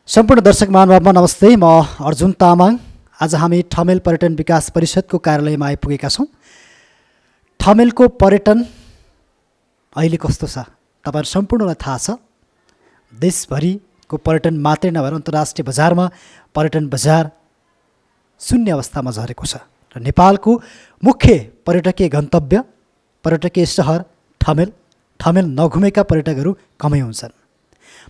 सम्पूर्ण दर्शक महानुभावमा नमस्ते। म अर्जुन तामाङ। आज हामी ठमेल पर्यटन विकास परिषदको कार्यालयमा आइपुगेका छौँ। ठमेलको पर्यटन अहिले कस्तो छ तपाईहरु सम्पूर्णलाई थाहा छ। देशभरिको पर्यटन मात्रै नभएर अन्तर्राष्ट्रिय बजारमा पर्यटन बजार शून्य अवस्थामा झरेको छ र नेपालको मुख्य पर्यटकीय गन्तव्य पर्यटकीय सहर ठमेल नघुमेका पर्यटकहरू कमै हुन्छन्।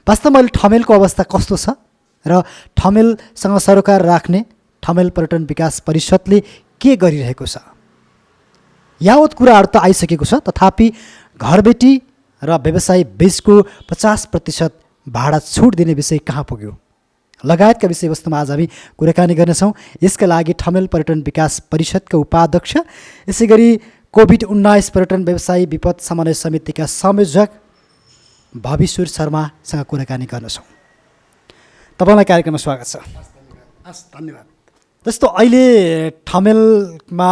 वास्तवमा अहिले ठमेलको अवस्था कस्तो छ र ठमेलसँग सरोकार राख्ने ठमेल पर्यटन विकास परिषदले के गरिरहेको छ, यावत कुराहरू त आइसकेको छ। तथापि घरबेटी र व्यवसायी बीचको 50% भाडा छुट दिने विषय कहाँ पुग्यो लगायतका विषयवस्तुमा आज हामी कुराकानी गर्नेछौँ। यसका लागि ठमेल पर्यटन विकास परिषदका उपाध्यक्ष, यसै गरी कोभिड-19 पर्यटन व्यवसायी विपद समन्वय समितिका संयोजक भविश्वर शर्मासँग कुराकानी गर्नेछौँ। तपाईँलाई कार्यक्रममा स्वागत छ। धन्यवाद। जस्तो अहिले ठमेलमा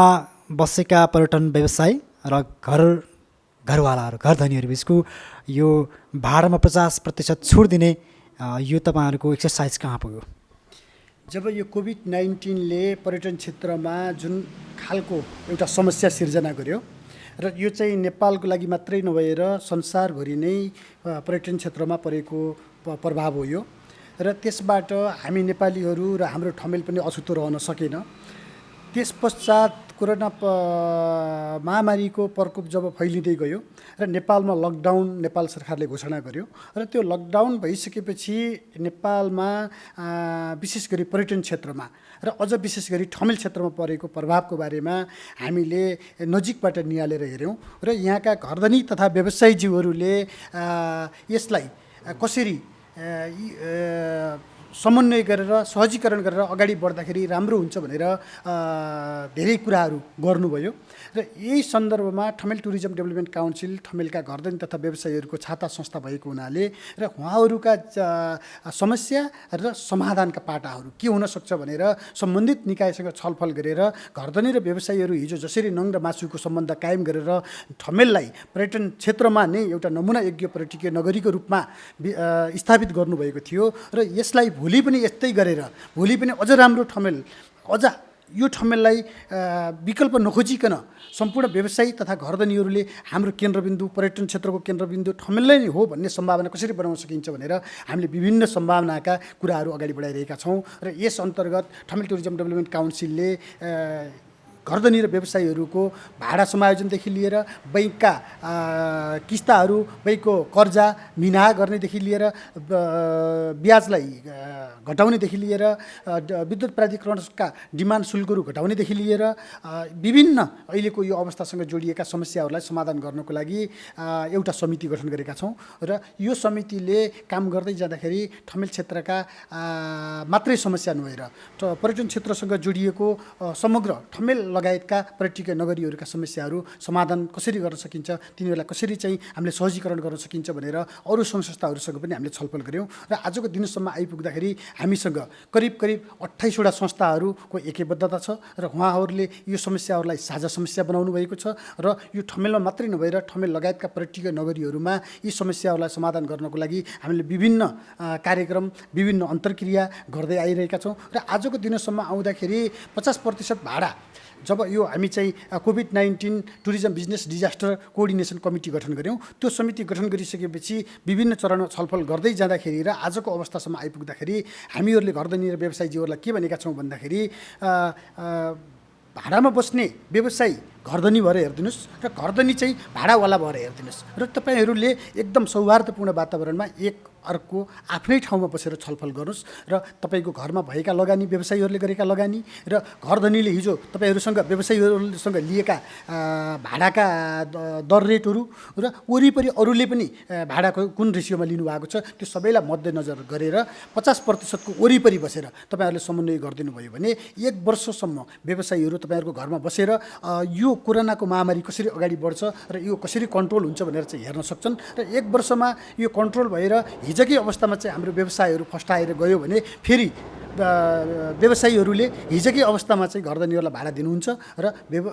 बसेका पर्यटन व्यवसायी र घरवालाहरू घरधनीहरू बिचको यो भाडामा 50% छुट दिने यो तपाईँहरूको एक्सर्साइज कहाँ पुग्यो? जब यो कोभिड-19ले पर्यटन क्षेत्रमा जुन खालको एउटा समस्या सिर्जना गर्यो र यो चाहिँ नेपालको लागि मात्रै नभएर संसारभरि नै पर्यटन क्षेत्रमा परेको प्रभाव हो यो। र त्यसबाट हामी नेपालीहरू र हाम्रो ठमेल पनि अछुतो रहन सकेन। त्यस पश्चात कोरोना महामारीको प्रकोप जब फैलिँदै गयो र नेपालमा लकडाउन नेपाल सरकारले घोषणा गर्यो र त्यो लकडाउन भइसकेपछि नेपालमा विशेष गरी पर्यटन क्षेत्रमा र अझ विशेष गरी ठमेल क्षेत्रमा परेको प्रभावको बारेमा हामीले नजिकबाट निहालेर हेऱ्यौँ र यहाँका घरधनी तथा व्यवसायीज्यूहरूले यसलाई कसरी समन्वय गरेर सहजीकरण गरेर अगाडि बढ्दाखेरि राम्रो हुन्छ भनेर धेरै कुराहरू गर्नुभयो र यही सन्दर्भमा ठमेल टुरिज्म डेभलपमेन्ट काउन्सिल ठमेलका घरधनी तथा व्यवसायीहरूको छाता संस्था भएको हुनाले र उहाँहरूका समस्या र समाधानका पाटाहरू के हुन सक्छ भनेर सम्बन्धित निकायसँग छलफल गरेर घरधनी र व्यवसायीहरू हिजो जसरी नङ र मासुको सम्बन्ध कायम गरेर ठमेललाई पर्यटन क्षेत्रमा नै एउटा नमुना योग्य पर्यटकीय नगरीको रूपमा स्थापित गर्नुभएको थियो र यसलाई भोलि पनि यस्तै गरेर भोलि पनि अझ राम्रो ठमेल अझ यो ठमेललाई विकल्प नखोजिकन सम्पूर्ण व्यवसायी तथा घरधनीहरूले हाम्रो केन्द्रबिन्दु पर्यटन क्षेत्रको केन्द्रबिन्दु ठमेलै नै हो भन्ने सम्भावना कसरी बनाउन सकिन्छ भनेर हामीले विभिन्न सम्भावनाका कुराहरू अगाडि बढाइरहेका छौँ र यस अन्तर्गत ठमेल टुरिज्म डेभलपमेन्ट काउन्सिलले घरधनी र व्यवसायीहरूको भाडा समायोजनदेखि लिएर बैंकका किस्ताहरू बैंकको कर्जा मिना गर्नेदेखि लिएर ब्याजलाई घटाउनेदेखि लिएर विद्युत प्राधिकरणका डिमान्ड शुल्कहरू घटाउनेदेखि लिएर विभिन्न अहिलेको यो अवस्थासँग जोडिएका समस्याहरूलाई समाधान गर्नको लागि एउटा समिति गठन गरेका छौँ र यो समितिले काम गर्दै जाँदाखेरि ठमेल क्षेत्रका मात्रै समस्या नभएर पर्यटन क्षेत्रसँग जोडिएको समग्र ठमेल लगायतका पर्यटकीय नगरीहरूका समस्याहरू समाधान कसरी गर्न सकिन्छ, तिनीहरूलाई कसरी चाहिँ हामीले सहजीकरण गर्न सकिन्छ भनेर अरू संस्थाहरूसँग पनि हामीले छलफल गऱ्यौँ र आजको दिनसम्म आइपुग्दाखेरि हामीसँग करिब 28वटा संस्थाहरूको एकबद्धता छ र उहाँहरूले यो समस्याहरूलाई साझा समस्या बनाउनु भएको छ र यो ठमेलमा मात्रै नभएर ठमेल लगायतका पर्यटकीय नगरीहरूमा यी समस्याहरूलाई समाधान गर्नको लागि हामीले विभिन्न कार्यक्रम विभिन्न अन्तर्क्रिया गर्दै आइरहेका छौँ र आजको दिनसम्म आउँदाखेरि 50% भाडा जब यो हामी चाहिँ COVID-19 tourism business disaster coordination committee गठन गऱ्यौँ, त्यो समिति गठन गरिसकेपछि विभिन्न चरणमा छलफल गर्दै जाँदाखेरि र आजको अवस्थासम्म आइपुग्दाखेरि हामीहरूले घरधनी र व्यवसायीजीहरूलाई के भनेका छौँ भन्दाखेरि भाडामा बस्ने व्यवसायी घरधनी भएर हेरिदिनुहोस् र घरधनी चाहिँ भाडावाला भएर हेरिदिनुहोस् र तपाईँहरूले एकदम सौहार्दपूर्ण वातावरणमा एक अर्को आफ्नै ठाउँमा बसेर छलफल गर्नुहोस् र तपाईँको घरमा भएका लगानी व्यवसायीहरूले गरेका लगानी र घरधनीले हिजो तपाईँहरूसँग व्यवसायीहरूसँग लिएका भाडाका दर रेटहरू र वरिपरि अरूले पनि भाडाको कुन रेसियोमा लिनुभएको छ त्यो सबैलाई मध्यनजर गरेर 50% वरिपरि बसेर तपाईँहरूले समन्वय गरिदिनु भयो भने 1 वर्षसम्म व्यवसायीहरू तपाईँहरूको घरमा बसेर यो कोरोनाको महामारी कसरी अगाडि बढ्छ र यो कसरी कन्ट्रोल हुन्छ भनेर चाहिँ हेर्न सक्छन् र 1 वर्षमा यो कन्ट्रोल भएर हिजोकै अवस्थामा चाहिँ हाम्रो व्यवसायहरू फस्टाएर गयो भने फेरि व्यवसायीहरूले हिजोकै अवस्थामा चाहिँ घरधनीहरूलाई भाडा दिनुहुन्छ र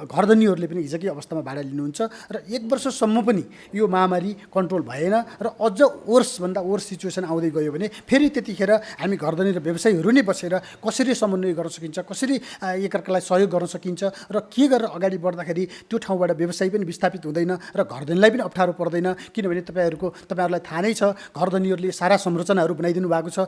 घरधनीहरूले पनि हिजोकै अवस्थामा भाडा लिनुहुन्छ र 1 वर्षसम्म पनि यो महामारी कन्ट्रोल भएन र अझ वर्षभन्दा वर्ष सिचुएसन आउँदै गयो भने फेरि त्यतिखेर हामी घरधनी र व्यवसायीहरू नै बसेर कसरी समन्वय गर्न सकिन्छ, कसरी एकअर्कालाई सहयोग गर्न सकिन्छ र के गरेर अगाडि बढ्दाखेरि त्यो ठाउँबाट व्यवसाय पनि विस्थापित हुँदैन र घरधनीलाई पनि अप्ठ्यारो पर्दैन। किनभने तपाईँहरूलाई थाहा नै छ, घरधनीहरूले सारा संरचनाहरू बनाइदिनु भएको छ।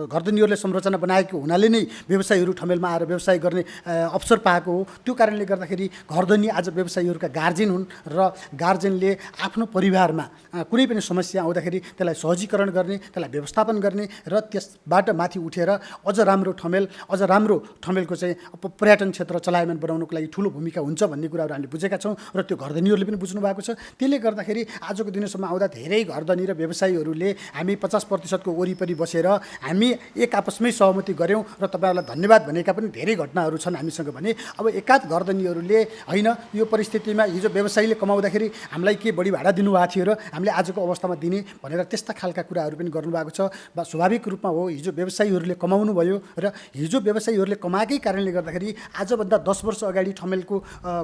घरधनीहरूले संरचना बनाएको हुनाले नै व्यवसायीहरू ठमेलमा आएर व्यवसाय गर्ने अवसर पाएको हो। त्यो कारणले गर्दाखेरि घरधनी आज व्यवसायीहरूका गार्जेन हुन् र गार्जेनले आफ्नो परिवारमा कुनै पनि समस्या आउँदाखेरि त्यसलाई सहजीकरण गर्ने, त्यसलाई व्यवस्थापन गर्ने र त्यसबाट माथि उठेर अझ राम्रो ठमेलको चाहिँ पर्यटन क्षेत्र चलायमान बनाउनको लागि ठुलो भूमिका हुन्छ भन्ने कुराहरू हामीले बुझेका छौँ र त्यो घरधनीहरूले पनि बुझ्नु भएको छ। त्यसले गर्दाखेरि आजको दिनसम्म आउँदा धेरै घरधनी र व्यवसायीहरूले हामी 50% को वरिपरि बसेर हामी एक आपसमै सहमति गऱ्यौँ र तपाईँहरूलाई धन्यवाद भनेका पनि धेरै घटनाहरू छन् हामीसँग भने। अब एकाध घरधनीहरूले होइन यो परिस्थितिमा हिजो व्यवसायीले कमाउँदाखेरि हामीलाई के बढी भाडा दिनुभएको थियो र हामीले आजको अवस्थामा दिने भनेर त्यस्ता खालका कुराहरू पनि गर्नुभएको छ। स्वाभाविक रूपमा हो, हिजो व्यवसायीहरूले कमाउनु भयो र हिजो व्यवसायीहरूले कमाएकै कारणले गर्दाखेरि आजभन्दा 10 वर्ष अगाडि ठमेलको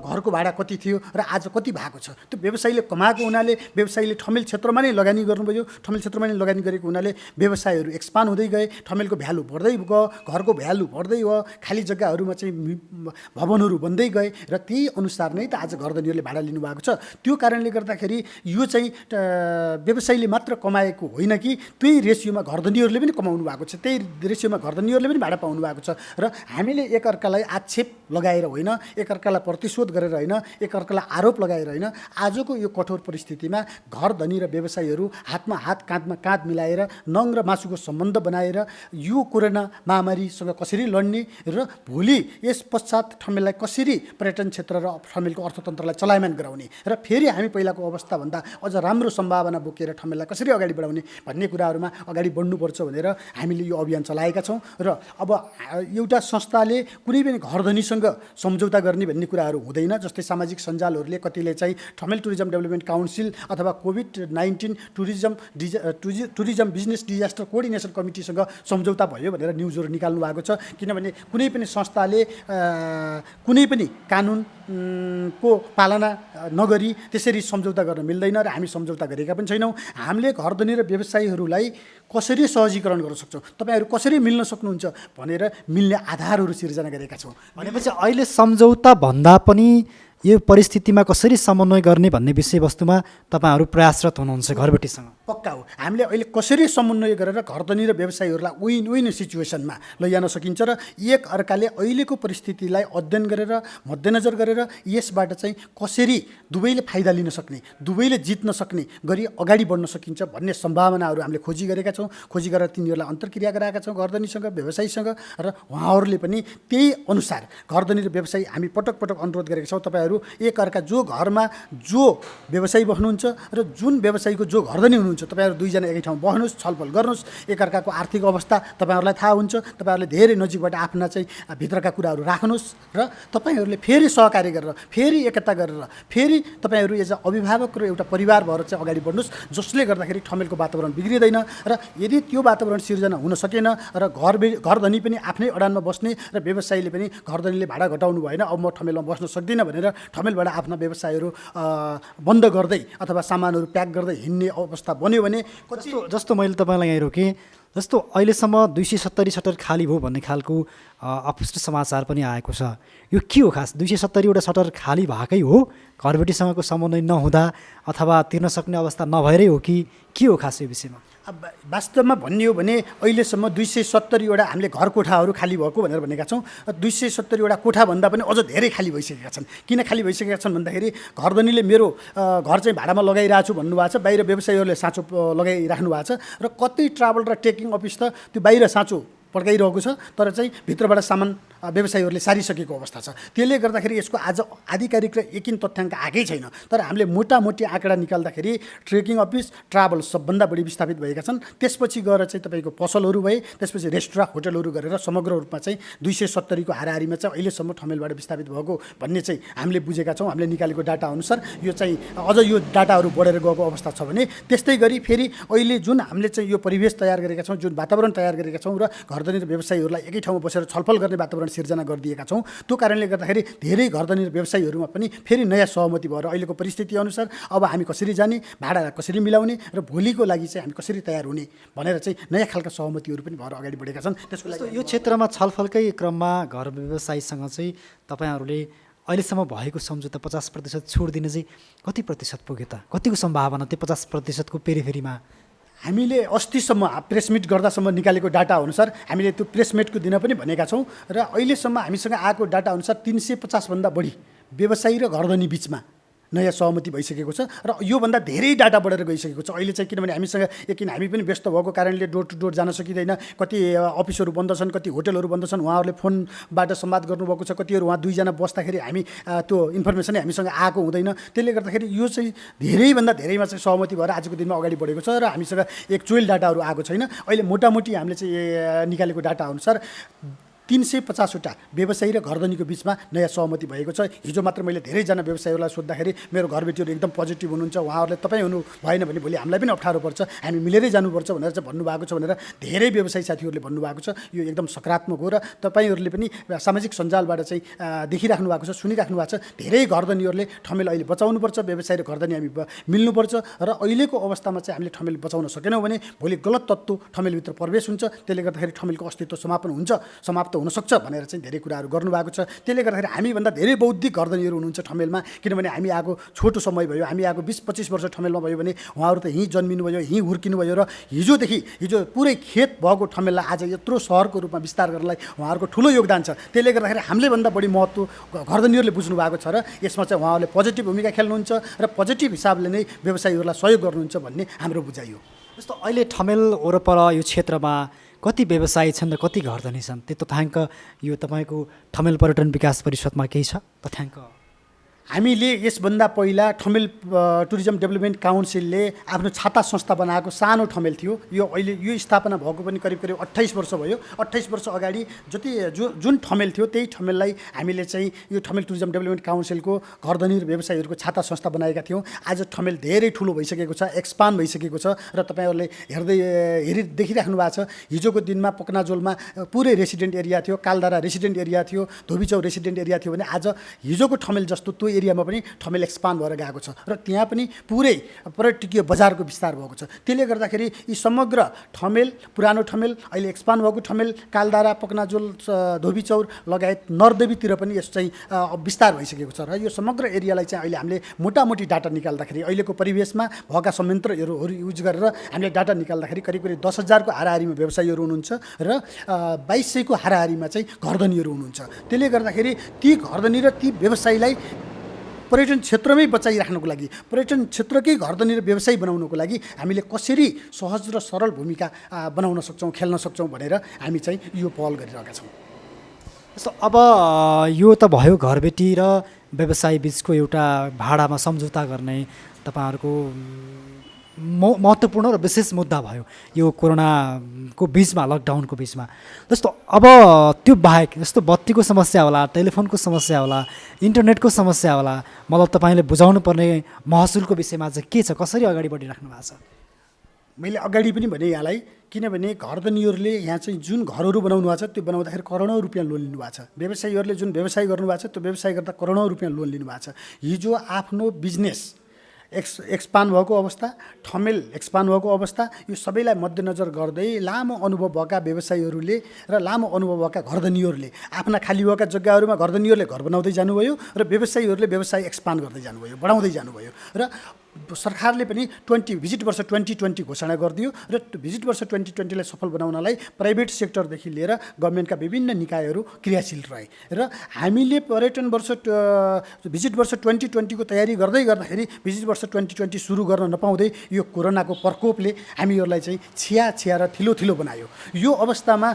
घरको भाडा कति थियो र आज कति भएको छ। त्यो व्यवसायीले कमाएको हुनाले व्यवसायीले ठमेल क्षेत्रमा नै लगानी गर्नुभयो। ठमेल क्षेत्रमा नै लगानी गरेको हुनाले व्यवसायहरू एक्सपान्ड हुँदै गए, ठमेलको भ्यालु बढ्दै गयो, घरको भ्यालु बढ्दै गयो, खाली जग्गाहरूमा चाहिँ भवनहरू बन्दै गए र त्यही अनुसार नै त आज घरधनीहरूले भाडा लिनुभएको छ। त्यो कारणले गर्दाखेरि यो चाहिँ व्यवसायीले मात्र कमाएको होइन कि त्यही रेसियोमा घरधनीहरूले पनि कमाउनु भएको छ, त्यही रेसियोमा घरधनीहरूले पनि भाडा पाउनु भएको छ र हामीले एकअर्कालाई आक्षेप लगाएर होइन, एकअर्कालाई प्रतिशोध गरेर होइन, एकअर्कालाई आरोप लगाएर होइन, आजको यो कठोर परिस्थितिमा घरधनी र व्यवसायीहरू हातमा हात काँधमा काँध मिलाएर नङ र मासुको सम्बन्ध बनाएर यो कोरोना महामारीसँग कसरी लड्ने र भोलि यस पश्चात ठमेललाई कसरी पर्यटन क्षेत्र र ठमेलको अर्थतन्त्रलाई चलायमान गराउने र फेरि हामी पहिलाको अवस्थाभन्दा अझ राम्रो सम्भावना बोकेर ठमेललाई कसरी अगाडि बढाउने भन्ने कुराहरूमा अगाडि बढ्नुपर्छ भनेर हामीले यो अभियान चलाएका छौँ। र अब एउटा संस्थाले कुनै पनि घरधनीसँग सम्झौता गर्ने भन्ने कुराहरू हुँदैन। जस्तै सामाजिक सञ्जालहरूले कतिले चाहिँ ठमेल टुरिज्म डेभलपमेन्ट काउन्सिल अथवा कोभिड-19 टुरिज्म बिजनेस डिजास्टर कोअर्डिनेसन कमिटीसँग सम्झौता भयो भनेर न्युजहरू निकाल्नु भएको छ। किनभने कुनै पनि संस्थाले कुनै पनि कानुनको पालना नगरी त्यसरी सम्झौता गर्न मिल्दैन र हामी सम्झौता गरेका पनि छैनौँ। हामीले घरधनी र व्यवसायीहरूलाई कसरी सहजीकरण गर्न सक्छौँ, तपाईँहरू कसरी मिल्न सक्नुहुन्छ भनेर मिल्ने आधारहरू सिर्जना गरेका छौँ। भनेपछि अहिले सम्झौता भन्दा पनि यो परिस्थितिमा कसरी समन्वय गर्ने भन्ने विषयवस्तुमा तपाईँहरू प्रयासरत हुनुहुन्छ घरबेटीसँग? पक्का हो, हामीले अहिले कसरी समन्वय गरेर घरधनी र व्यवसायीहरूलाई विन विन सिचुएसनमा लैजान सकिन्छ र एक अर्काले अहिलेको परिस्थितिलाई अध्ययन गरेर मध्यनजर गरेर यसबाट चाहिँ कसरी दुवैले फाइदा लिन सक्ने, दुवैले जित्न सक्ने गरी अगाडि बढ्न सकिन्छ भन्ने सम्भावनाहरू हामीले खोजी गरेका छौँ। खोजी गरेर तिनीहरूलाई अन्तर्क्रिया गराएका छौँ घरधनीसँग व्यवसायीसँग र उहाँहरूले पनि त्यही अनुसार घरधनी र व्यवसायी हामी पटक पटक अनुरोध गरेका छौँ। तपाईँहरू एक अर्का जो घरमा जो व्यवसायी बस्नुहुन्छ र जुन व्यवसायीको जो घरधनी हुनुहुन्छ, तपाईँहरू दुईजना एकै ठाउँ बस्नुहोस्, छलफल गर्नुहोस्। एकअर्काको आर्थिक अवस्था तपाईँहरूलाई थाहा हुन्छ, तपाईँहरूले धेरै नजिकबाट आफ्ना चाहिँ भित्रका कुराहरू राख्नुहोस् र तपाईँहरूले फेरि सहकार्य गरेर फेरि एकता गरेर फेरि तपाईँहरू एज अ अभिभावक र एउटा परिवार भएर चाहिँ अगाडि बढ्नुहोस्, जसले गर्दाखेरि ठमेलको वातावरण बिग्रिँदैन। र यदि त्यो वातावरण सिर्जना हुन सकेन र घरधनी पनि आफ्नै अडानमा बस्ने र व्यवसायीले पनि घरधनीले भाडा घटाउनु भएन, अब म ठमेलमा बस्न सक्दिनँ भनेर ठमेलबाट आफ्ना व्यवसायहरू बन्द गर्दै अथवा सामानहरू प्याक गर्दै हिँड्ने अवस्था बन्यो भने जस्तो मैले तपाईँलाई यहाँ रोकेँ, जस्तो अहिलेसम्म 270 सटर खाली भयो भन्ने खालको अपुष्ट समाचार पनि आएको छ। यो के हो खास? 270वटा सटर खाली भएकै हो, घरबेटीसँगको समन्वय नहुँदा अथवा तिर्न सक्ने अवस्था नभएरै हो कि के हो खास यो विषयमा? अब वास्तवमा भन्ने हो भने अहिलेसम्म 270वटा हामीले घर कोठाहरू खाली भएको भनेर भनेका छौँ। 270वटा कोठाभन्दा पनि अझ धेरै खाली भइसकेका छन्। किन खाली भइसकेका छन् भन्दाखेरि घरधनीले मेरो घर चाहिँ भाडामा लगाइरहेको छु भन्नुभएको छ, बाहिर व्यवसायीहरूले साँचो लगाइराख्नु भएको छ र कतै ट्राभल र टेकिङ अफिस त त्यो बाहिर साँचो पड्काइरहेको छ, तर चाहिँ भित्रबाट सामान व्यवसायीहरूले सारिसकेको अवस्था छ। त्यसले गर्दाखेरि यसको आज आधिकारिक र यकिन तथ्याङ्क आएकै छैन। तर हामीले मोटामोटी आँकडा निकाल्दाखेरि ट्रेकिङ अफिस, ट्राभल सबभन्दा बढी विस्थापित भएका छन्। त्यसपछि गएर चाहिँ तपाईँको पसलहरू भए, त्यसपछि रेस्टुरेन्ट होटलहरू गरेर समग्र रूपमा चाहिँ 270 को हाराहारीमा चाहिँ अहिलेसम्म ठमेलबाट विस्थापित भएको भन्ने चाहिँ हामीले बुझेका छौँ। हामीले निकालेको डाटा अनुसार यो चाहिँ अझ यो डाटाहरू बढेर गएको अवस्था छ भने त्यस्तै गरी फेरि अहिले जुन हामीले चाहिँ यो परिवेश तयार गरेका छौँ, जुन वातावरण तयार गरेका छौँ र घरधनी र व्यवसायीहरूलाई एकै ठाउँमा बसेर छलफल गर्ने वातावरण सिर्जना गरिदिएका छौँ, त्यो कारणले गर्दाखेरि धेरै घरधनी र व्यवसायीहरूमा पनि फेरि नयाँ सहमति भएर अहिलेको परिस्थिति अनुसार अब हामी कसरी जाने, भाडा कसरी मिलाउने र भोलिको लागि चाहिँ हामी कसरी तयार हुने भनेर चाहिँ नयाँ खालका सहमतिहरू पनि भएर अगाडि बढेका छन्। त्यसको लागि यो क्षेत्रमा छलफलकै क्रममा घर व्यवसायीसँग चाहिँ तपाईँहरूले अहिलेसम्म भएको सम्झौता 50% छोड दिने चाहिँ कति प्रतिशत पुग्यो त? कतिको सम्भावना त्यो 50%को पेरिफेरीमा? हामीले अस्तिसम्म प्रेस मिट गर्दासम्म निकालेको डाटा अनुसार हामीले त्यो प्रेस मिटको दिन पनि भनेका छौँ र अहिलेसम्म हामीसँग आएको डाटा अनुसार 350 भन्दा बढी व्यवसायी र घरधनी बिचमा नयाँ सहमति भइसकेको छ र योभन्दा धेरै डाटा बढेर गइसकेको छ। अहिले चाहिँ किनभने हामीसँग यकिन हामी पनि व्यस्त भएको कारणले डोर टु डोर जान सकिँदैन। कति अफिसहरू बन्द छन्, कति होटलहरू बन्द छन्, उहाँहरूले फोनबाट संवाद गर्नुभएको छ। कतिहरू उहाँ दुईजना बस्दाखेरि हामी त्यो इन्फर्मेसनै हामीसँग आएको हुँदैन। त्यसले गर्दाखेरि यो चाहिँ धेरैभन्दा धेरैमा चाहिँ सहमति भएर आजको दिनमा अगाडि बढेको छ र हामीसँग एक्चुअल डाटाहरू आएको छैन। अहिले मोटामोटी हामीले चाहिँ निकालेको डाटा अनुसार 350वटा व्यवसायी र घरधनीको बिचमा नयाँ सहमति भएको छ। हिजो मात्र मैले धेरैजना व्यवसायीहरूलाई सोद्धाखेरि मेरो घरबेटीहरू एकदम पोजिटिभ हुनुहुन्छ, उहाँहरूले तपाईँ हुनु भएन भने भोलि हामीलाई पनि अप्ठ्यारो पर्छ, हामी मिलेरै जानुपर्छ भनेर चाहिँ भन्नुभएको छ भनेर धेरै व्यवसायी साथीहरूले भन्नुभएको छ। यो एकदम सकारात्मक हो र तपाईँहरूले पनि सामाजिक सञ्जालबाट चाहिँ देखिराख्नु भएको छ, सुनिराख्नु भएको छ। धेरै घरधनीहरूले ठमेल अहिले बचाउनुपर्छ, व्यवसायी र घरधनी हामी मिल्नुपर्छ र अहिलेको अवस्थामा चाहिँ हामीले ठमेल बचाउन सकेनौँ भने भोलि गलत तत्त्व ठमेलभित्र प्रवेश हुन्छ। त्यसले गर्दाखेरि ठमेलको अस्तित्व समाप्त हुन सक्छ भनेर चाहिँ धेरै कुराहरू गर्नुभएको छ। त्यसले गर्दाखेरि हामीभन्दा धेरै बौद्धिक घरधनीहरू हुनुहुन्छ ठमेलमा। किनभने हामी आएको छोटो समय भयो, हामी आएको 20-25 वर्ष ठमेलमा भयो भने उहाँहरू त यहीँ जन्मिनु भयो, यहीँ हुर्किनु भयो र हिजो पुरै खेत भएको ठमेललाई आज यत्रो सहरको रूपमा विस्तार गर्नलाई उहाँहरूको ठुलो योगदान छ। त्यसले गर्दाखेरि हामीले भन्दा बढी महत्त्व घरधनीहरूले बुझ्नु भएको छ र यसमा चाहिँ उहाँहरूले पोजिटिभ भूमिका खेल्नुहुन्छ र पोजिटिभ हिसाबले नै व्यवसायीहरूलाई सहयोग गर्नुहुन्छ भन्ने हाम्रो बुझाइ हो। जस्तो अहिले ठमेल वरपर यो क्षेत्रमा कति व्यवसायी छन् र कति घरधनी छन्, त्यो तथ्याङ्क यो तपाईँको ठमेल पर्यटन विकास परिषदमा केही छ तथ्याङ्क? हामीले यसभन्दा पहिला ठमेल टुरिज्म डेभलपमेन्ट काउन्सिलले आफ्नो छाता संस्था बनाएको सानो ठमेल थियो। यो अहिले यो स्थापना भएको पनि करिब 28 वर्ष भयो। 28 वर्ष अगाडि जुन ठमेल थियो त्यही ठमेललाई हामीले चाहिँ यो ठमेल टुरिज्म डेभलपमेन्ट काउन्सिलको घरधनी र व्यवसायीहरूको छाता संस्था बनाएका थियौँ। आज ठमेल धेरै ठुलो भइसकेको छ, एक्सपान्ड भइसकेको छ र तपाईँहरूले देखिराख्नु भएको छ। हिजोको दिनमा पकनाजोलमा पुरै रेसिडेन्ट एरिया थियो, कालधारा रेसिडेन्ट एरिया थियो, धोबीचौर रेसिडेन्ट एरिया थियो भने आज हिजोको ठमेल जस्तो त्यो एरियामा पनि ठमेल एक्सपान्ड भएर गएको छ र त्यहाँ पनि पुरै पर्यटकीय बजारको विस्तार भएको छ। त्यसले गर्दाखेरि यी समग्र ठमेल, पुरानो ठमेल, अहिले एक्सपान्ड भएको ठमेल, कालधारा, पकनाजोल, धोबीचौर लगायत नरदेवीतिर पनि यस चाहिँ विस्तार भइसकेको छ र यो समग्र एरियालाई चाहिँ अहिले हामीले मोटामोटी डाटा निकाल्दाखेरि अहिलेको परिवेशमा भएका संयन्त्रहरू युज गरेर हामीले डाटा निकाल्दाखेरि करिब 10,000 को हाराहारीमा व्यवसायीहरू हुनुहुन्छ र 2,200 को हाराहारीमा चाहिँ घरधनीहरू हुनुहुन्छ। त्यसले गर्दाखेरि ती घरधनी र ती व्यवसायीलाई पर्यटन क्षेत्रमै बचाइराख्नको लागि, पर्यटन क्षेत्रकै घरधनी र व्यवसायी बनाउनको लागि हामीले कसरी सहज र सरल भूमिका बनाउन सक्छौँ, खेल्न सक्छौँ भनेर हामी चाहिँ यो पहल गरिरहेका छौँ। जस्तो अब यो त भयो घरबेटी र व्यवसायी बिचको एउटा भाडामा सम्झौता गर्ने तपाईँहरूको महत्त्वपूर्ण र विशेष मुद्दा भयो यो कोरोनाको बिचमा, लकडाउनको बिचमा। जस्तो अब त्यो बाहेक जस्तो बत्तीको समस्या होला, टेलिफोनको समस्या होला, इन्टरनेटको समस्या होला, मतलब तपाईँले बुझाउनु पर्ने महसुलको विषयमा चाहिँ के छ, कसरी अगाडि बढिराख्नु भएको छ? मैले अगाडि पनि भने यहाँलाई, किनभने घरधनीहरूले यहाँ चाहिँ जुन घरहरू बनाउनु भएको छ त्यो बनाउँदाखेरि करोडौँ रुपियाँ लोन लिनुभएको छ। व्यवसायीहरूले जुन व्यवसाय गर्नुभएको छ त्यो व्यवसाय गर्दा करोडौँ रुपियाँ लोन लिनुभएको छ। हिजो आफ्नो बिजनेस एक्सपान्ड भएको अवस्था, ठमेल एक्सपान्ड भएको अवस्था, यो सबैलाई मध्यनजर गर्दै लामो अनुभव भएका व्यवसायीहरूले र लामो अनुभव भएका घरधनीहरूले आफ्ना खाली भएका जग्गाहरूमा घरधनीहरूले घर बनाउँदै जानुभयो र व्यवसायीहरूले व्यवसाय एक्सपान्ड गर्दै जानुभयो, बढाउँदै जानुभयो र सरकारले पनि भिजिट वर्ष 2020 घोषणा गरिदियो र भिजिट वर्ष 2020लाई सफल बनाउनलाई प्राइभेट सेक्टरदेखि लिएर गभर्मेन्टका विभिन्न निकायहरू क्रियाशील रहे र हामीले पर्यटन वर्ष भिजिट वर्ष 2020 को तयारी गर्दै गर्दाखेरि भिजिट वर्ष 2020 सुरु गर्न नपाउँदै यो कोरोनाको प्रकोपले हामीहरूलाई चाहिँ छिया र थिलो बनायो। यो अवस्थामा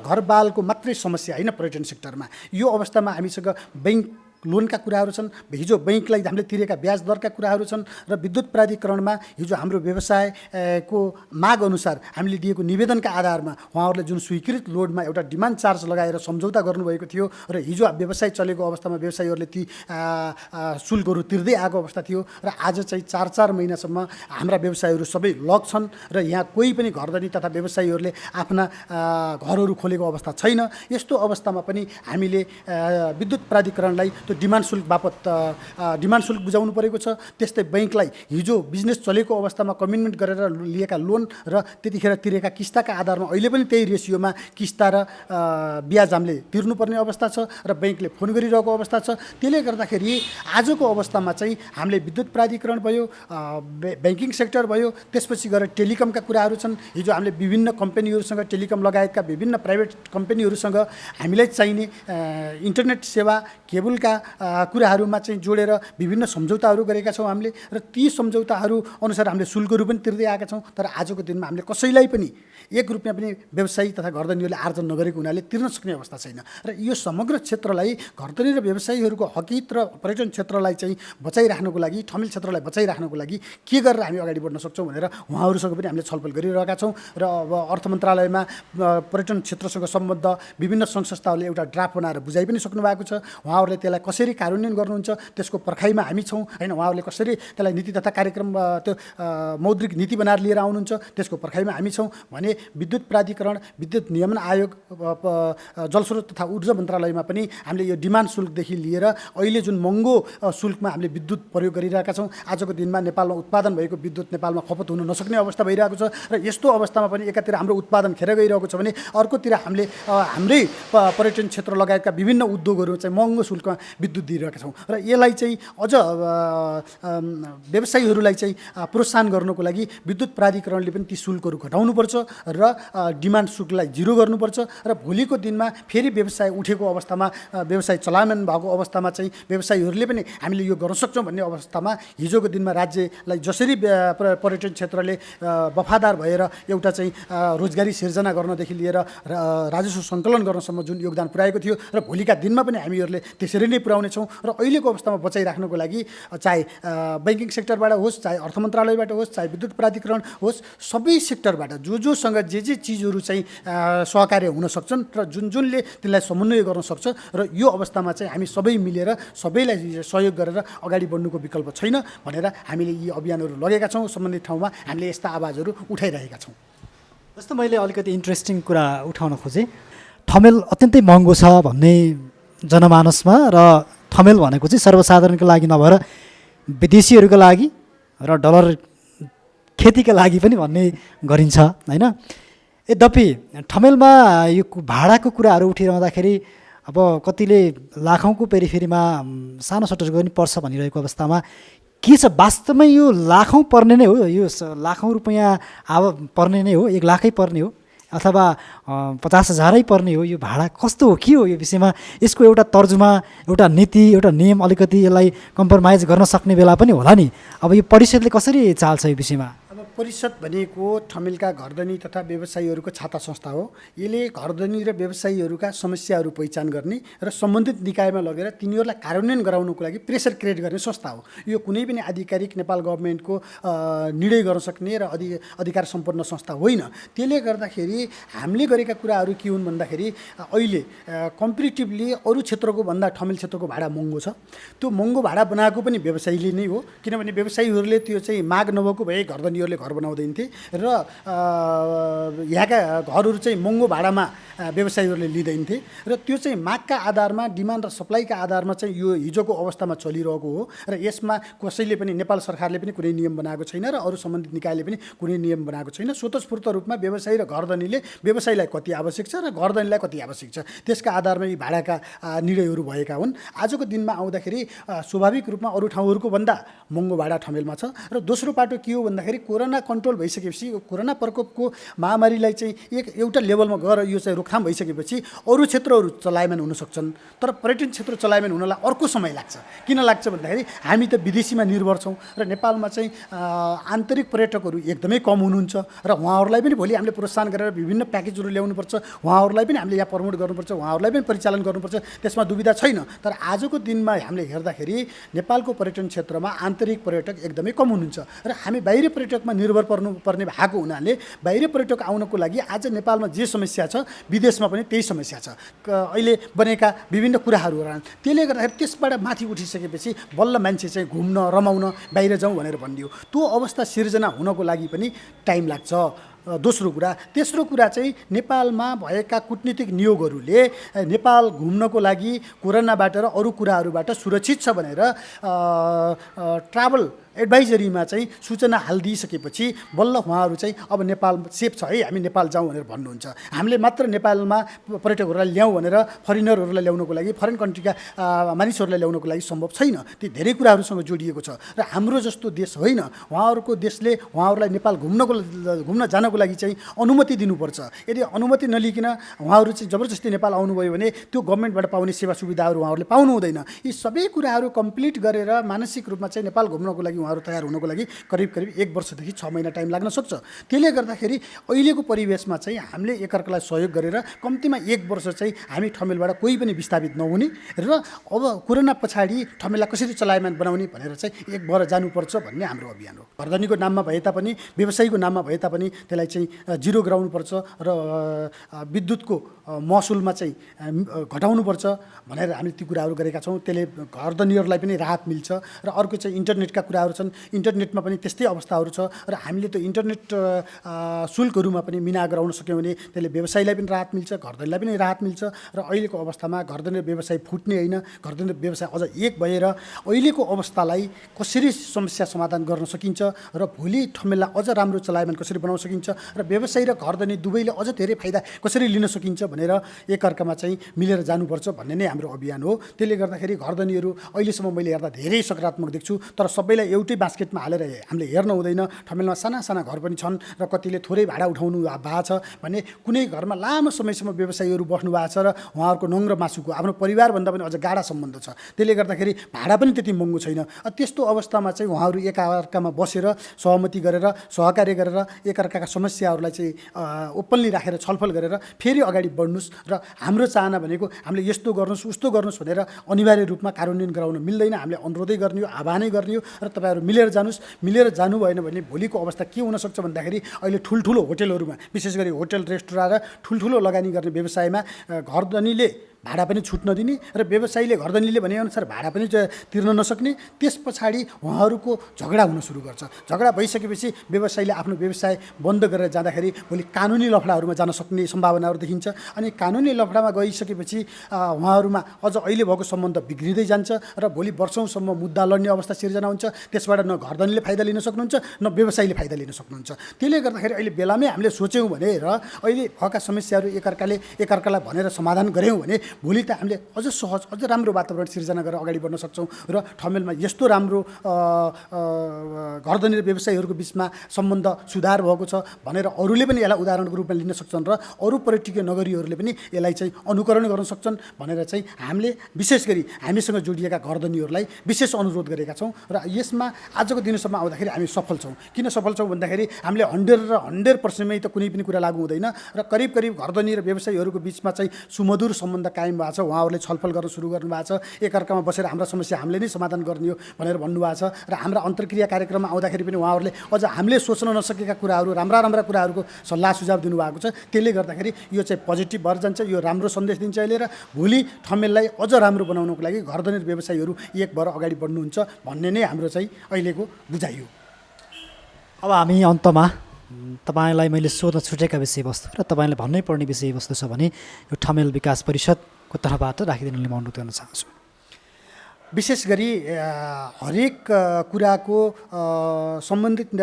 घर बालको मात्रै समस्या होइन पर्यटन सेक्टरमा, यो अवस्थामा हामीसँग बैंक लोनका कुराहरू छन्, हिजो बैंकलाई हामीले तिरेका ब्याज दरका कुराहरू छन् र विद्युत प्राधिकरणमा हिजो हाम्रो व्यवसायको माग अनुसार हामीले दिएको निवेदनका आधारमा उहाँहरूले जुन स्वीकृत लोडमा एउटा डिमान्ड चार्ज लगाएर सम्झौता गर्नुभएको थियो र हिजो व्यवसाय चलेको अवस्थामा व्यवसायीहरूले ती शुल्कहरू तिर्दै आएको अवस्था थियो र आज चाहिँ 4 महिनासम्म हाम्रा व्यवसायहरू सबै लक छन् र यहाँ कोही पनि घरधनी तथा व्यवसायीहरूले आफ्ना घरहरू खोलेको अवस्था छैन। यस्तो अवस्थामा पनि हामीले विद्युत प्राधिकरणलाई त्यो डिमान्ड शुल्क बापत डिमान्ड शुल्क बुझाउनु परेको छ। त्यस्तै बैंकलाई हिजो बिजनेस चलेको अवस्थामा कमिटमेन्ट गरेर लिएका लोन र त्यतिखेर तिरेका किस्ताका आधारमा अहिले पनि त्यही रेसियोमा किस्ता र ब्याज हामीले तिर्नुपर्ने अवस्था छ र बैंकले फोन गरिरहेको अवस्था छ। त्यसले गर्दाखेरि आजको अवस्थामा चाहिँ हामीले विद्युत प्राधिकरण भयो, ब्याङ्किङ सेक्टर भयो, त्यसपछि गएर टेलिकमका कुराहरू छन्। हिजो हामीले विभिन्न कम्पनीहरूसँग टेलिकम लगायतका विभिन्न प्राइभेट कम्पनीहरूसँग हामीलाई चाहिने इन्टरनेट सेवा केबलका कुराहरूमा चाहिँ जोडेर विभिन्न सम्झौताहरू गरेका छौँ हामीले र ती सम्झौताहरू अनुसार हामीले शुल्कहरू पनि तिर्दै आएका छौँ। तर आजको दिनमा हामीले कसैलाई पनि 1 रुपियाँ पनि व्यवसायी तथा घरधनीहरूले आर्जन नगरेको हुनाले तिर्न सक्ने अवस्था छैन र यो समग्र क्षेत्रलाई घरधनी र व्यवसायीहरूको हकित र पर्यटन क्षेत्रलाई चाहिँ बचाइराख्नको लागि, ठमेल क्षेत्रलाई बचाइराख्नको लागि के गरेर हामी अगाडि बढ्न सक्छौँ भनेर उहाँहरूसँग पनि हामीले छलफल गरिरहेका छौँ र अब अर्थ मन्त्रालयमा पर्यटन क्षेत्रसँग सम्बद्ध विभिन्न सङ्घ संस्थाहरूले एउटा ड्राफ्ट बनाएर बुझाइ पनि सक्नु भएको छ। उहाँहरूले त्यसलाई कसरी कार्यान्वयन गर्नुहुन्छ त्यसको पर्खाइमा हामी छौँ होइन। उहाँहरूले कसरी त्यसलाई नीति तथा कार्यक्रम त्यो मौद्रिक नीति बनाएर लिएर आउनुहुन्छ त्यसको पर्खाइमा हामी छौँ भने विद्युत प्राधिकरण, विद्युत नियमन आयोग, जलस्रोत तथा ऊर्जा मन्त्रालयमा पनि हामीले यो डिमान्ड शुल्कदेखि लिएर अहिले जुन महँगो शुल्कमा हामीले विद्युत प्रयोग गरिरहेका छौँ। आजको दिनमा नेपालमा उत्पादन भएको विद्युत नेपालमा खपत हुन नसक्ने अवस्था भइरहेको छ र यस्तो अवस्थामा पनि एकातिर हाम्रो उत्पादन खेर गइरहेको छ भने अर्कोतिर हामीले हाम्रै पर्यटन क्षेत्र लगायतका विभिन्न उद्योगहरू चाहिँ महँगो शुल्कमा विद्युत दिइरहेका छौँ र यसलाई चाहिँ अझ व्यवसायीहरूलाई चाहिँ प्रोत्साहन गर्नको लागि विद्युत प्राधिकरणले पनि ती शुल्कहरू घटाउनुपर्छ र डिमान्ड शुल्कलाई 0 गर्नुपर्छ र भोलिको दिनमा फेरि व्यवसाय उठेको अवस्थामा, व्यवसाय चलायमान भएको अवस्थामा चाहिँ व्यवसायीहरूले पनि हामीले यो गर्न सक्छौँ भन्ने अवस्थामा हिजोको दिनमा राज्यलाई जसरी पर्यटन क्षेत्रले वफादार भएर एउटा चाहिँ रोजगारी सिर्जना गर्नदेखि लिएर राजस्व सङ्कलन गर्नसम्म जुन योगदान पुर्याएको थियो र भोलिका दिनमा पनि हामीहरूले त्यसरी नै पुर्याउनेछौँ र अहिलेको अवस्थामा बचाइराख्नको लागि चाहे ब्याङ्किङ सेक्टरबाट होस्, चाहे अर्थ मन्त्रालयबाट होस्, चाहे विद्युत प्राधिकरण होस्, सबै सेक्टरबाट जोसँग जे चिजहरू चाहिँ सहकार्य हुन सक्छन् र जुनले त्यसलाई समन्वय गर्न सक्छ र यो अवस्थामा चाहिँ हामी सबै मिलेर सबैलाई सहयोग गरेर अगाडि बढ्नुको विकल्प छैन भनेर हामीले यी अभियानहरू लगेका छौँ। सम्बन्धित ठाउँमा हामीले यस्ता आवाजहरू उठाइरहेका छौँ। जस्तो मैले अलिकति इन्ट्रेस्टिङ कुरा उठाउन खोजेँ, ठमेल अत्यन्तै महँगो छ भन्ने जनमानसमा र ठमेल भनेको चाहिँ सर्वसाधारणको लागि नभएर विदेशीहरूको लागि र डलर खेतीका लागि पनि भन्ने गरिन्छ होइन। यद्यपि ठमेलमा यो भाडाको कुराहरू उठिरहँदाखेरि अब कतिले लाखौँको पेरिफेरीमा सानो सटो पनि पर्छ भनिरहेको अवस्थामा के छ वास्तवमै यो लाखौँ पर्ने नै हो, यो लाखौँ रुपियाँ पर्ने नै हो, 1 लाखै पर्ने हो अथवा 50,000 पर्ने हो, यो भाडा कस्तो हो, के हो यो विषयमा यसको एउटा तर्जुमा, एउटा नीति, एउटा नियम अलिकति यसलाई कम्प्रोमाइज गर्न सक्ने बेला पनि होला नि। अब यो परिषदले कसरी चाल्छ यो विषयमा? परिषद भनेको ठमेलका घरधनी तथा व्यवसायीहरूको छाता संस्था हो। यसले घरधनी र व्यवसायीहरूका समस्याहरू पहिचान गर्ने र सम्बन्धित निकायमा लगेर तिनीहरूलाई कार्यान्वयन गराउनको लागि प्रेसर क्रिएट गर्ने संस्था हो। यो कुनै पनि आधिकारिक नेपाल गभर्मेन्टको निर्णय गर्न सक्ने र अधिकार सम्पन्न संस्था होइन। त्यसले गर्दाखेरि हामीले गरेका कुराहरू के हुन् भन्दाखेरि अहिले कम्पेरिटिभली अरू क्षेत्रको भन्दा ठमेल क्षेत्रको भाडा महँगो छ। त्यो महँगो भाडा बनाएको पनि व्यवसायीले नै हो, किनभने व्यवसायीहरूले त्यो चाहिँ माग नभएको भए घरधनीहरूले घर घर बनाउँदैनथे र यहाँका घरहरू चाहिँ महँगो भाडामा व्यवसायीहरूले लिँदैनथे र त्यो चाहिँ मागका आधारमा डिमान्ड र सप्लाईका आधारमा चाहिँ यो हिजोको अवस्थामा चलिरहेको हो र यसमा कसैले पनि नेपाल सरकारले पनि कुनै नियम बनाएको छैन र अरू सम्बन्धित निकायले पनि कुनै नियम बनाएको छैन। स्वतस्फूर्त रूपमा व्यवसायी र घरधनीले व्यवसायीलाई कति आवश्यक छ र घरधनीलाई कति आवश्यक छ त्यसका आधारमा यी भाडाका निर्णयहरू भएका हुन्। आजको दिनमा आउँदाखेरि स्वाभाविक रूपमा अरू ठाउँहरूको भन्दा महँगो भाडा ठमेलमा छ र दोस्रो पाटो के हो भन्दाखेरि कोरोना कन्ट्रोल भइसकेपछि कोरोना प्रकोपको महामारीलाई चाहिँ एउटा लेभलमा गएर यो चाहिँ रोकथाम भइसकेपछि अरू क्षेत्रहरू चलायमान हुन सक्छन् तर पर्यटन क्षेत्र चलायमान हुनलाई अर्को समय लाग्छ। किन लाग्छ भन्दाखेरि हामी त विदेशीमा निर्भर छौँ र नेपालमा चाहिँ आन्तरिक पर्यटकहरू एकदमै कम हुनुहुन्छ र उहाँहरूलाई पनि भोलि हामीले प्रोत्साहन गरेर विभिन्न प्याकेजहरू ल्याउनुपर्छ, उहाँहरूलाई पनि हामीले यहाँ प्रमोट गर्नुपर्छ, उहाँहरूलाई पनि परिचालन गर्नुपर्छ, त्यसमा दुविधा छैन। तर आजको दिनमा हामीले हेर्दाखेरि नेपालको पर्यटन क्षेत्रमा आन्तरिक पर्यटक एकदमै कम हुनुहुन्छ र हामी बाहिरी पर्यटकमा निर्भर पर्ने भएको हुनाले बाहिरी पर्यटक आउनको लागि आज नेपालमा जे समस्या छ विदेशमा पनि त्यही समस्या छ। अहिले बनेका विभिन्न कुराहरू त्यसले गर्दाखेरि त्यसबाट माथि उठिसकेपछि बल्ल मान्छे चाहिँ घुम्न रमाउन बाहिर जाउँ भनेर भनिदियो त्यो अवस्था सिर्जना हुनको लागि पनि टाइम लाग्छ। दोस्रो कुरा तेस्रो कुरा चाहिँ नेपालमा भएका कूटनीतिक नियोगहरूले नेपाल घुम्नको लागि कोरोनाबाट र अरू कुराहरूबाट सुरक्षित छ भनेर ट्राभल एडभाइजरीमा चाहिँ सूचना हालिदिइसकेपछि बल्ल उहाँहरू चाहिँ अब नेपाल सेफ छ है हामी नेपाल जाउँ भनेर भन्नुहुन्छ। हामीले मात्र नेपालमा पर्यटकहरूलाई ल्याउँ भनेर फरेनरहरूलाई ल्याउनको लागि फरेन कन्ट्रीका मानिसहरूलाई ल्याउनको लागि सम्भव छैन। ती धेरै कुराहरूसँग जोडिएको छ र हाम्रो जस्तो देश होइन उहाँहरूको देशले उहाँहरूलाई नेपाल घुम्न जानको लागि चाहिँ अनुमति दिनुपर्छ। यदि अनुमति नलिकन उहाँहरू चाहिँ जबरजस्ती नेपाल आउनुभयो भने त्यो गभर्मेन्टबाट पाउने सेवा सुविधाहरू उहाँहरूले पाउनु हुँदैन। यी सबै कुराहरू कम्प्लिट गरेर मानसिक रूपमा चाहिँ नेपाल घुम्नको लागि उहाँहरू तयार हुनको लागि करिब 1 वर्षदेखि 6 महिना टाइम लाग्न सक्छ। त्यसले गर्दाखेरि अहिलेको परिवेशमा चाहिँ हामीले एकअर्कालाई सहयोग गरेर कम्तीमा 1 वर्ष चाहिँ हामी ठमेलबाट कोही पनि विस्थापित नहुने र अब कोरोना पछाडि ठमेललाई कसरी चलायमान बनाउने भनेर चाहिँ एक भएर जानुपर्छ भन्ने हाम्रो अभियान हो। घरधनीको नाममा भए तापनि व्यवसायीको नाममा भए तापनि त्यसलाई चाहिँ जिरो गराउनुपर्छ र विद्युतको महसुलमा चाहिँ घटाउनुपर्छ भनेर हामी ती कुराहरू गरेका छौँ। त्यसले घरधनीहरूलाई पनि राहत मिल्छ र अर्को चाहिँ इन्टरनेटका कुराहरू छन्। इन्टरनेटमा पनि त्यस्तै अवस्थाहरू छ र हामीले त्यो इन्टरनेट शुल्कहरूमा पनि मिना गराउन सक्यौँ भने त्यसले व्यवसायीलाई पनि राहत मिल्छ, घरधनीलाई पनि राहत मिल्छ र अहिलेको अवस्थामा घरधनी व्यवसाय फुट्ने होइन, घरधनी व्यवसाय अझ एक भएर अहिलेको अवस्थालाई कसरी समस्या समाधान गर्न सकिन्छ र भोलि ठमेललाई अझ राम्रो चलायमान कसरी बनाउन सकिन्छ र व्यवसायी र घरधनी दुवैले अझ धेरै फाइदा कसरी लिन सकिन्छ भनेर एकअर्कामा चाहिँ मिलेर जानुपर्छ भन्ने नै हाम्रो अभियान हो। त्यसले गर्दाखेरि घरधनीहरू अहिलेसम्म मैले हेर्दा धेरै सकारात्मक देख्छु तर सबैलाई एउटै बास्केटमा हालेर हामीले हेर्न हुँदैन। ठमेलमा साना साना घर पनि छन् र कतिले थोरै भाडा उठाउनु भएको छ भने कुनै घरमा लामो समयसम्म व्यवसायीहरू बस्नु भएको छ र उहाँहरूको नङ्ग्र मासुको आफ्नो परिवारभन्दा पनि अझ गाढा सम्बन्ध छ। त्यसले गर्दाखेरि भाडा पनि त्यति महँगो छैन। त्यस्तो अवस्थामा चाहिँ उहाँहरू एकअर्कामा बसेर सहमति गरेर सहकार्य गरेर एकअर्काका समस्याहरूलाई चाहिँ ओपनली राखेर छलफल गरेर फेरि अगाडि बढ्नुहोस् र हाम्रो चाहना भनेको हामीले यस्तो गर्नुहोस् उस्तो गर्नुहोस् भनेर अनिवार्य रूपमा कार्यान्वयन गराउन मिल्दैन। हामीले अनुरोधै गर्ने हो, आह्वानै गर्ने हो र तपाईँहरू मिलेर जानुहोस्। मिलेर जानु भएन भने भोलिको अवस्था के हुनसक्छ भन्दाखेरि अहिले ठुल्ठुलो होटेलहरूमा विशेष गरी होटेल रेस्टुरेन्ट र ठुल्ठुलो लगानी गर्ने व्यवसायमा घरधनीले भाडा पनि छुट्न दिने र व्यवसायीले घरधनीले भनेअनुसार भाडा पनि तिर्न नसक्ने, त्यस पछाडि उहाँहरूको झगडा हुन सुरु गर्छ। झगडा भइसकेपछि व्यवसायीले आफ्नो व्यवसाय बन्द गरेर जाँदाखेरि भोलि कानुनी लफडाहरूमा जान सक्ने सम्भावनाहरू देखिन्छ। अनि कानुनी लफडामा गइसकेपछि उहाँहरूमा अझ अहिले भएको सम्बन्ध बिग्रिँदै जान्छ र भोलि वर्षौँसम्म मुद्दा लड्ने अवस्था सिर्जना हुन्छ। त्यसबाट न घरधनीले फाइदा लिन सक्नुहुन्छ न व्यवसायीले फाइदा लिन सक्नुहुन्छ। त्यसले गर्दाखेरि अहिले बेलामै हामीले सोच्यौँ भने र अहिले भएका समस्याहरू एकअर्कालाई भनेर समाधान गऱ्यौँ भने भोलि त हामीले अझ सहज अझ राम्रो वातावरण सिर्जना गरेर अगाडि बढ्न सक्छौँ र ठमेलमा यस्तो राम्रो घरधनी र व्यवसायीहरूको बिचमा सम्बन्ध सुधार भएको छ भनेर अरूले पनि यसलाई उदाहरणको रूपमा लिन सक्छन् र अरू पर्यटकीय नगरीहरूले पनि यसलाई चाहिँ अनुकरण गर्न सक्छन् भनेर चाहिँ हामीले विशेष गरी हामीसँग जोडिएका घरधनीहरूलाई विशेष अनुरोध गरेका छौँ। र यसमा आजको दिनसम्म आउँदाखेरि हामी सफल छौँ। किन सफल छौँ भन्दाखेरि हामीले 100% त कुनै पनि कुरा लागू हुँदैन र करिब घरधनी र व्यवसायीहरूको बिचमा चाहिँ सुमधुर सम्बन्ध कायम भएको छ। उहाँहरूले छलफल गर्न सुरु गर्नुभएको छ। एकअर्कामा बसेर हाम्रा समस्या हामीले नै समाधान गर्ने हो भनेर भन्नुभएको छ र हाम्रा अन्तर्क्रिया कार्यक्रममा आउँदाखेरि पनि उहाँहरूले अझ हामीले सोच्न नसकेका कुराहरू राम्रा कुराहरूको सल्लाह सुझाव दिनुभएको छ। त्यसले गर्दाखेरि यो चाहिँ पोजिटिभ भएर जान्छ, यो राम्रो सन्देश दिन्छ अहिले र भोलि ठमेललाई अझ राम्रो बनाउनको लागि घरधनी व्यवसायीहरू एक भएर अगाडि बढ्नुहुन्छ भन्ने नै हाम्रो चाहिँ अहिलेको बुझाइ हो। अब हामी अन्तमा तपाईँलाई मैले सोध्न छुटेका विषयवस्तु र तपाईँले भन्नै पर्ने विषयवस्तु छ भने यो ठमेल विकास परिषदको तर्फबाट राखिदिनुले म अनुरोध गर्न चाहन्छु। विशेष गरी हरेक कुराको सम्बन्धित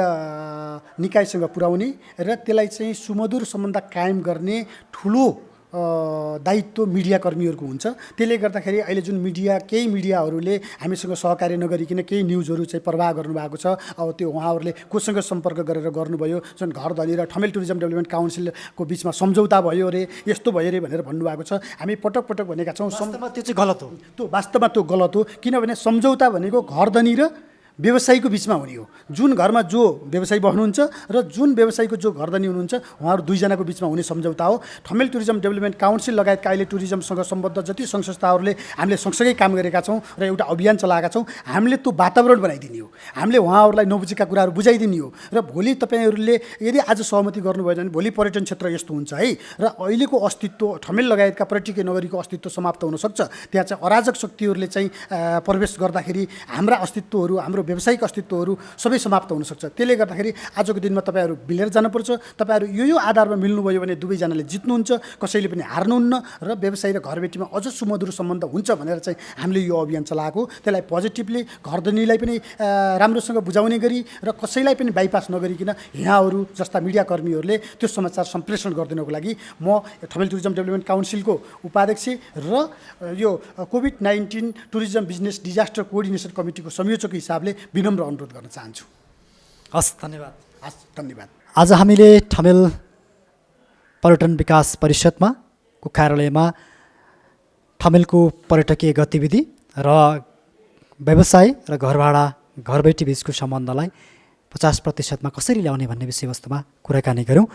निकायसँग पुर्याउने र त्यसलाई चाहिँ सुमधुर सम्बन्ध कायम गर्ने ठुलो दायित्व मिडियाकर्मीहरूको हुन्छ। त्यसले गर्दाखेरि अहिले जुन केही मिडियाहरूले हामीसँग सहकार्य नगरिकन केही न्युजहरू चाहिँ प्रवाह गर्नुभएको छ। अब त्यो उहाँहरूले कोसँग सम्पर्क गरेर गर्नुभयो, जुन घर धनी र ठमेल टुरिज्म डेभलपमेन्ट काउन्सिलको बिचमा सम्झौता भयो रे, यस्तो भयो रे भनेर भन्नुभएको छ। हामी पटक पटक भनेका छौँ वास्तवमा त्यो चाहिँ गलत हो। वास्तवमा त्यो गलत हो, किनभने सम्झौता भनेको घर धनी र व्यवसायीको बिचमा हुने हो। जुन घरमा जो व्यवसायी बस्नुहुन्छ र जुन व्यवसायीको जो घरधनी हुनुहुन्छ उहाँहरू दुईजनाको बिचमा हुने सम्झौता हो। ठमेल टुरिज्म डेभलपमेन्ट काउन्सिल लगायतका अहिले टुरिज्मसँग सम्बद्ध जति सङ्घ संस्थाहरूले हामीले सँगसँगै काम गरेका छौँ र एउटा अभियान चलाएका छौँ। हामीले त्यो वातावरण बनाइदिने हो, हामीले उहाँहरूलाई नबुझेका कुराहरू बुझाइदिने हो र भोलि तपाईँहरूले यदि आज सहमति गर्नुभयो भने भोलि पर्यटन क्षेत्र यस्तो हुन्छ है र अहिलेको अस्तित्व ठमेल लगायतका पर्यटकीय नगरीको अस्तित्व समाप्त हुनसक्छ। त्यहाँ चाहिँ अराजक शक्तिहरूले चाहिँ प्रवेश गर्दाखेरि हाम्रा अस्तित्वहरू, हाम्रो व्यावसायिक अस्तित्वहरू सबै समाप्त हुनसक्छ। त्यसले गर्दाखेरि आजको दिनमा तपाईँहरू बिलेर जानुपर्छ। तपाईँहरू यो आधारमा मिल्नुभयो भने दुवैजनाले जित्नुहुन्छ, कसैले पनि हार्नुहुन्न र व्यवसायी र घरबेटीमा अझ सुमधुर सम्बन्ध हुन्छ भनेर चाहिँ हामीले यो अभियान चलाएको। त्यसलाई पोजिटिभली घरधनीलाई पनि राम्रोसँग बुझाउने गरी र कसैलाई पनि बाइपास नगरिकन यहाँहरू जस्ता मिडियाकर्मीहरूले त्यो समाचार सम्प्रेषण गरिदिनको लागि म ठमेल टुरिज्म डेभलपमेन्ट काउन्सिलको उपाध्यक्ष र यो कोभिड-19 टुरिज्म बिजनेस डिजास्टर कोअर्डिनेसन कमिटीको संयोजकको हिसाबले विनम्र अनुरोध गर्न चाहन्छु। हस्, धन्यवाद। हस्, धन्यवाद। आज हामीले ठमेल पर्यटन विकास परिषदमा को कार्यालयमा ठमेलको पर्यटकीय गतिविधि र व्यवसाय र घरभाडा घरबेटी बिचको सम्बन्धलाई 50%मा कसरी ल्याउने भन्ने विषयवस्तुमा कुराकानी गऱ्यौँ।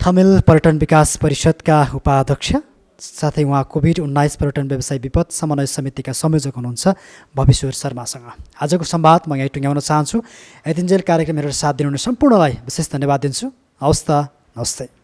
ठमेल पर्यटन विकास परिषदका उपाध्यक्ष साथै उहाँ कोभिड-19 पर्यटन व्यवसाय विपद समन्वय समितिका संयोजक हुनुहुन्छ भविश्वर शर्मासँग आजको संवाद म यहीँ टुङ्ग्याउन चाहन्छु। यतिन्जेल कार्यक्रम हेरेर साथ दिनुहुने सम्पूर्णलाई विशेष धन्यवाद दिन्छु। हवस् त, नमस्ते।